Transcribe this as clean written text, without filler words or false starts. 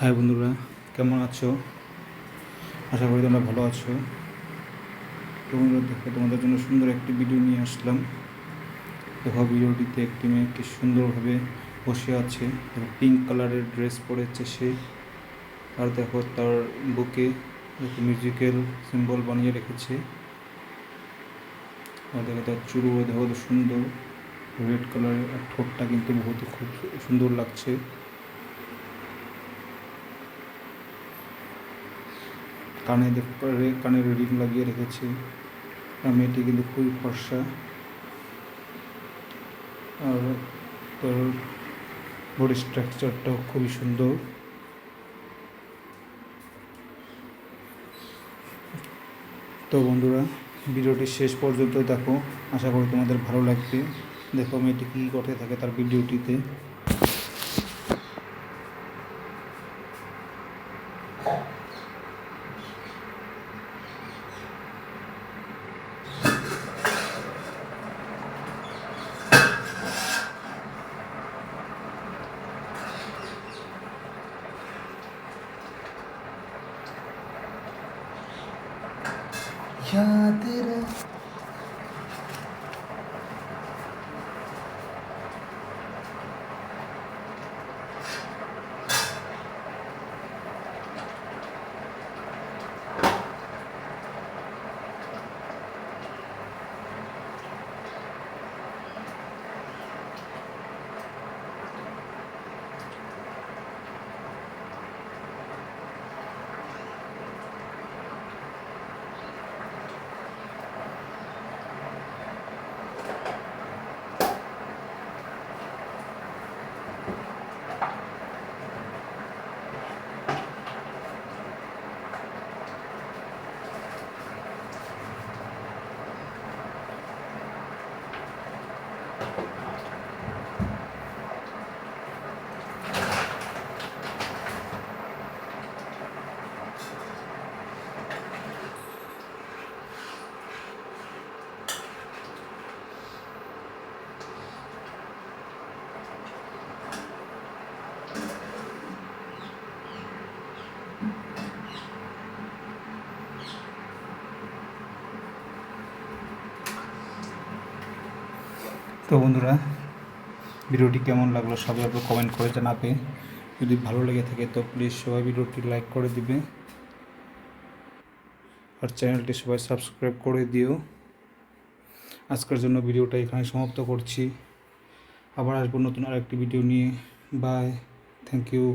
High বন্ধুরা, কেমন আছো? আশা করি তোমরা ভালো আছো। তোমরা দেখো, তোমাদের জন্য সুন্দর একটি ভিডিও নিয়ে আসলাম। দেখো, ভিডিওটিতে একটি মেয়ে কি সুন্দরভাবে বসে আছে। দেখো, পিঙ্ক কালারের ড্রেস পরেছে সে। আর দেখো, তার বুকে দেখো মিউজিক্যাল সিম্বল বানিয়ে রেখেছে। আর দেখো, তার চুলও দেখো কত সুন্দর রেড কালারের। আর ঠোঁটটা কিন্তু বহুত খুব সুন্দর লাগছে। কানের রিং লাগিয়ে রেখেছে। আর মেয়েটি কিন্তু খুবই ফর্সা। আর তার বডি স্ট্রাকচারটাও খুবই সুন্দর। তো বন্ধুরা, ভিডিওটি শেষ পর্যন্ত দেখো, আশা করি তোমাদের ভালো লাগবে। দেখো মেয়েটি কী করতে থাকে তার ভিডিওটিতে। याद रहे। তো বন্ধুরা, ভিডিওটি কেমন লাগলো সবাই কমেন্ট করে জানাবে। যদি ভালো লেগে থাকে তো প্লিজ সবাই ভিডিওটি লাইক করে দিবে। আর চ্যানেলটি সবাই সাবস্ক্রাইব করে দিও। আজকের জন্য ভিডিওটা এখানে সমাপ্ত করছি। আবার আসবো নতুন আরেকটি ভিডিও নিয়ে। Bye, thank you.